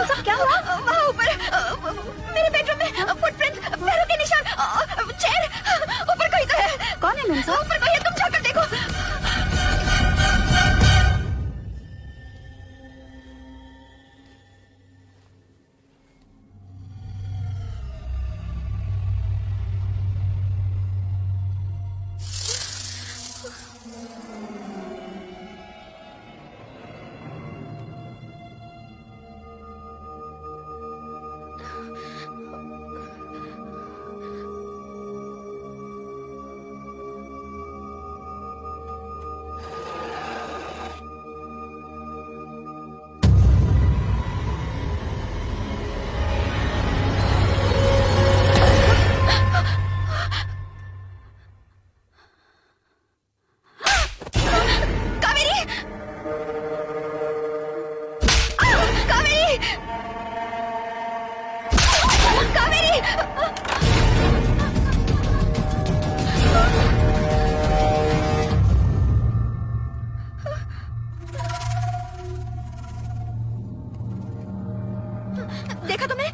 सब क्या हुआ? वहाँ ऊपर मेरे बेडरूम में फुटप्रिंट्स, पैरों के निशान, चेयर, ऊपर कोई तो है। कौन है मेम साहब? ऊपर कोई है, तुम जाकर देखो। देखा तुमने?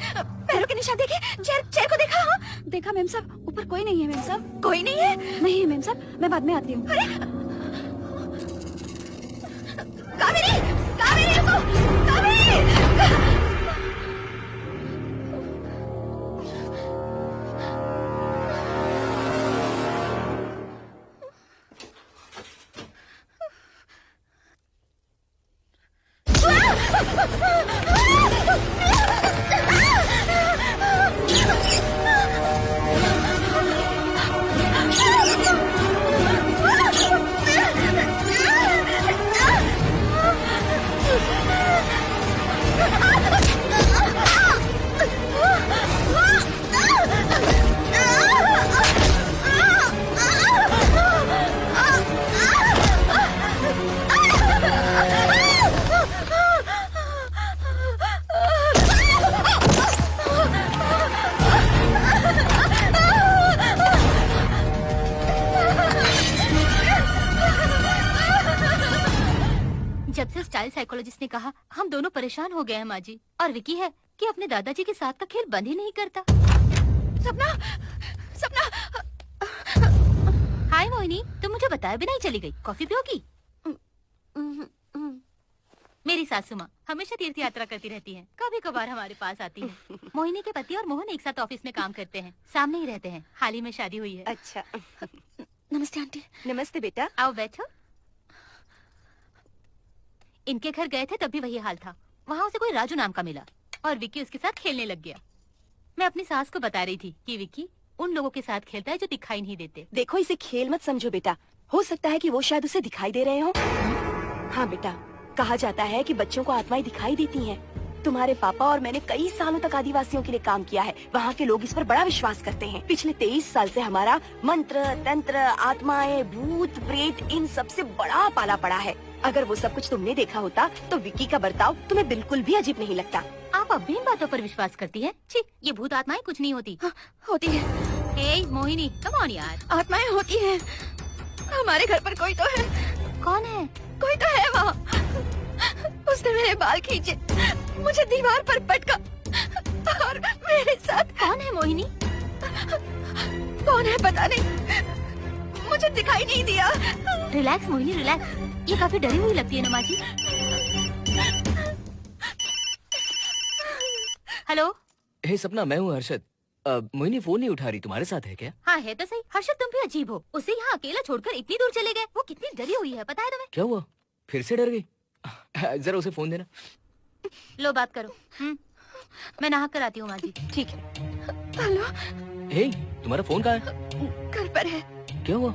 पैरों के निशान देखे? चेयर को देखा? हाँ? देखा मेम साहब, ऊपर कोई नहीं है मेम साहब। कोई नहीं है? नहीं है मेम साहब, मैं बाद में आती हूँ। अरे कावेरी, कावेरी रुको, कावेरी। जब से स्टाइल साइकोलॉजिस्ट ने कहा हम दोनों परेशान हो गए हैं माँ जी, और विकी है कि अपने दादाजी के साथ का खेल बंद ही नहीं करता। सपना, सपना। हाय मोहिनी, तुम मुझे बताए बिना ही चली गई। कॉफी पियोगी? मेरी सासू माँ हमेशा तीर्थ यात्रा करती रहती हैं, कभी कभार हमारे पास आती हैं। मोहिनी के पति और मोहन एक साथ ऑफिस में काम करते हैं, सामने ही रहते हैं। हाल ही में शादी हुई है। अच्छा। नमस्ते आंटी। नमस्ते बेटा। आओ बैठो। इनके घर गए थे तब भी वही हाल था। वहाँ उसे कोई राजू नाम का मिला और विक्की उसके साथ खेलने लग गया। मैं अपनी सास को बता रही थी कि विक्की उन लोगों के साथ खेलता है जो दिखाई नहीं देते। देखो इसे खेल मत समझो बेटा, हो सकता है कि वो शायद उसे दिखाई दे रहे हो। हाँ बेटा, कहा जाता है कि बच्चों को आत्माएं दिखाई देती हैं। तुम्हारे पापा और मैंने कई सालों तक आदिवासियों के लिए काम किया है। वहाँ के लोग इस पर बड़ा विश्वास करते हैं। पिछले 23 साल से हमारा मंत्र, तंत्र, आत्माएं, भूत, प्रेत इन सब से बड़ा पाला पड़ा है। अगर वो सब कुछ तुमने देखा होता तो विक्की का बर्ताव तुम्हें बिल्कुल भी अजीब नहीं लगता। आप अब भी इन बातों पर विश्वास करती हैं? छी, ये भूत आत्माएं कुछ नहीं होती। हाँ, होती है। हे मोहिनी, कम ऑन यार। आत्माएं होती हैं। हमारे घर पर कोई तो है। कौन है? कोई तो है वहाँ। उसने मेरे बाल खींचे, मुझे दीवार पर पटका और मेरे साथ। कौन है मोहिनी? कौन है पता नहीं, मुझे दिखाई नहीं दिया। Relax Mohini, relax. ये काफी डरी हुई लगती है ना माँ जी। हेलो। हे सपना, मैं हूँ हर्षद। मोहिनी फोन नहीं उठा रही, तुम्हारे साथ है क्या? हाँ है तो सही। हर्षद तुम भी अजीब हो, उसे यहाँ अकेला छोड़कर इतनी दूर चले गए। वो कितनी डरी हुई है पता है तुम्हें? क्या हुआ, फिर से डर गई? जरा उसे फोन देना। लो बात करो। मैं नहा कर आती हूँ माँ जी। ठीक है। हेलो। हे, तुम्हारा फोन कहाँ है? घर पर है। क्या हुआ,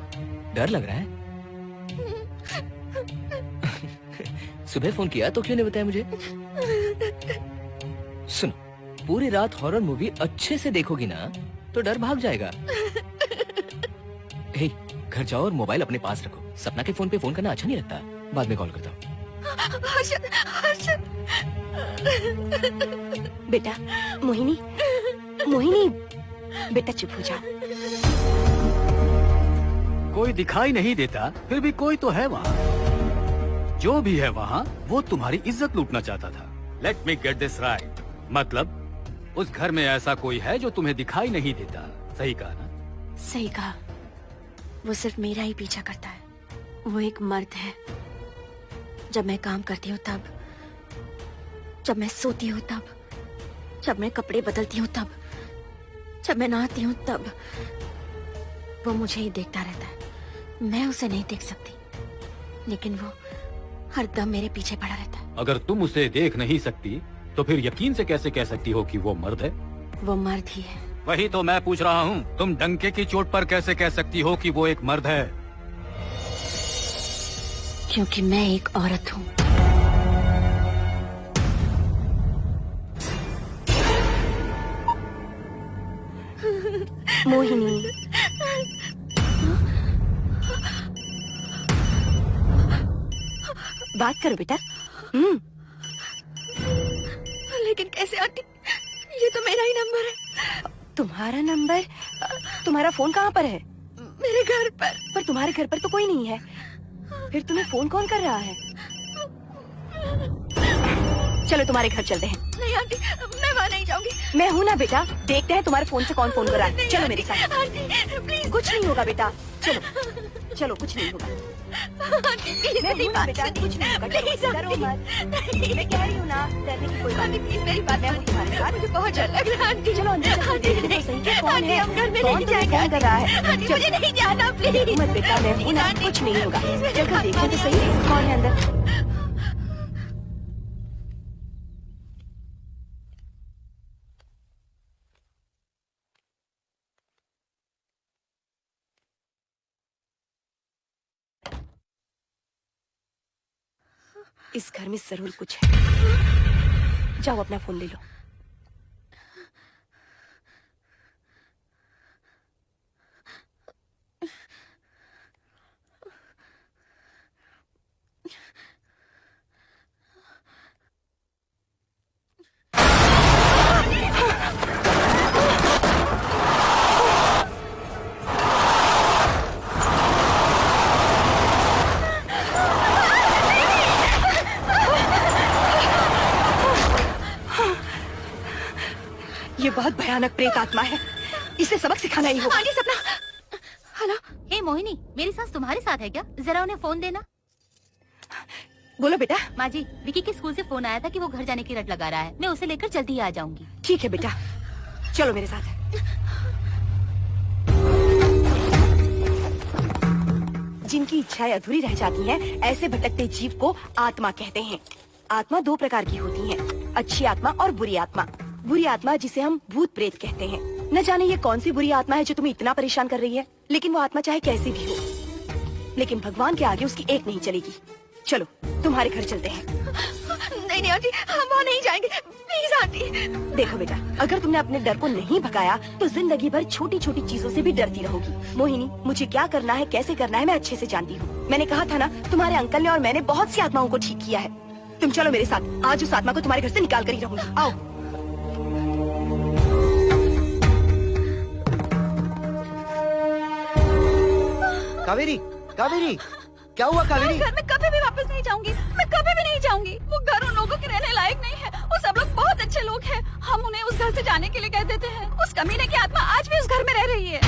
डर लग रहा है? सुबह फोन किया तो क्यों नहीं बताया मुझे? सुनो, पूरी रात हॉरर मूवी अच्छे से देखोगी ना तो डर भाग जाएगा। हे, घर जाओ और मोबाइल अपने पास रखो। सपना के फोन पे फोन करना अच्छा नहीं लगता। बाद में कॉल करता हूँ। हर्षद, हर्षद। बेटा, मोहिनी, मोहिनी, बेटा चुप हो जाओ। कोई दिखाई नहीं देता, फिर भी कोई तो है वहाँ। जो भी है वहाँ, वो तुम्हारी इज्जत लूटना चाहता था। Let me get this right. मतलब उस घर में ऐसा कोई है जो तुम्हें दिखाई नहीं देता, सही कहा ना? सही कहा। वो सिर्फ मेरा ही पीछा करता है। वो एक मर्द है। जब मैं काम करती हूँ तब, जब मैं सोती हूँ तब, जब मैं कपड़े बदलती हूँ तब, जब मैं नहाती हूँ तब, वो मुझे ही देखता रहता है। मैं उसे नहीं देख सकती, लेकिन वो हर दम मेरे पीछे पड़ा रहता है। अगर तुम उसे देख नहीं सकती तो फिर यकीन से कैसे कह सकती हो कि वो मर्द है? वो मर्द ही है। वही तो मैं पूछ रहा हूँ, तुम डंके की चोट पर कैसे कह सकती हो कि वो एक मर्द है? क्योंकि मैं एक औरत हूँ। मोहिनी, बात करो बेटा। लेकिन कैसे आंटी, ये तो मेरा ही नंबर है। तुम्हारा नंबर? तुम्हारा फोन कहाँ पर है? मेरे घर पर तुम्हारे घर पर तो कोई नहीं है। फिर तुम्हें फोन कौन कर रहा है? चलो तुम्हारे घर चलते हैं। नहीं आंटी, मैं वहाँ नहीं जाऊंगी। मैं हूँ ना बेटा, देखते हैं तुम्हारे फोन से कौन फोन कर रहा है। चलो मेरे साथ। Aunty please. कुछ नहीं होगा बेटा, चलो चलो, कुछ नहीं होगा। आंटी प्लीज मैं मेरी हूँ ना बात बेटा, कुछ नहीं होगा। प्लीज चलो, डरो मत। मैं कह रही हूँ ना, डरने की कोई बात आंटी नहीं। प्लीज मेरी बात मैं हूँ तुम्हारे साथ। मुझे बहुत डर लग रहा है आंटी। चलो अंदर चलो, आंटी देखते हैं तो सही कि कौन आंटी, है। हम घर में कौन नहीं तुम्हें जाएंगे। फोन कर रहा है? आंटी चलो, मुझे नहीं जाना प्लीज। डरो मत बेटा, मैं हूँ ना, कुछ नहीं होगा। चलो देखते तो सही कौन है अंदर। इस घर में जरूर कुछ है। जाओ अपना फोन ले लो। ये बहुत भयानक प्रेत आत्मा है। इसे सबक सिखाना ही होगा। आंटी सपना। हेलो। हे मोहिनी, मेरी सास तुम्हारे साथ है क्या? जरा उन्हें फोन देना। बोलो बेटा। माँ जी, विकी के स्कूल से फोन आया था कि वो घर जाने की रट लगा रहा है। मैं उसे लेकर जल्दी ही आ जाऊंगी। ठीक है बेटा, चलो मेरे साथ। जिनकी इच्छाएं अधूरी रह जाती हैं, ऐसे भटकते जीव को आत्मा कहते हैं। आत्मा दो प्रकार की होती हैं, अच्छी आत्मा और बुरी आत्मा। बुरी आत्मा जिसे हम भूत प्रेत कहते हैं। न जाने ये कौन सी बुरी आत्मा है जो तुम्हें इतना परेशान कर रही है, लेकिन वो आत्मा चाहे कैसी भी हो, लेकिन भगवान के आगे उसकी एक नहीं चलेगी। चलो तुम्हारे घर चलते हैं। नहीं नहीं आंटी, हम वहाँ नहीं जाएंगे प्लीज आंटी। देखो बेटा, अगर तुमने अपने डर को नहीं भगाया तो जिंदगी भर छोटी छोटी चीजों से भी डरती रहोगी। मोहिनी, मुझे क्या करना है, कैसे करना है, मैं अच्छे से जानती हूँ। मैंने कहा था ना, तुम्हारे अंकल ने और मैंने बहुत सी आत्माओं को ठीक किया है। तुम चलो मेरे साथ, आज उस आत्मा को तुम्हारे घर से निकाल कर ही रहूंगी। आओ। कावेरी, कावेरी, क्या हुआ कावेरी? घर में कभी भी वापस नहीं जाऊंगी। मैं कभी भी नहीं जाऊंगी। वो घर उन लोगों के रहने लायक नहीं है। वो सब लोग बहुत अच्छे लोग हैं। हम उन्हें उस घर से जाने के लिए कह देते हैं। उस कमीने की आत्मा आज भी उस घर में रह रही है।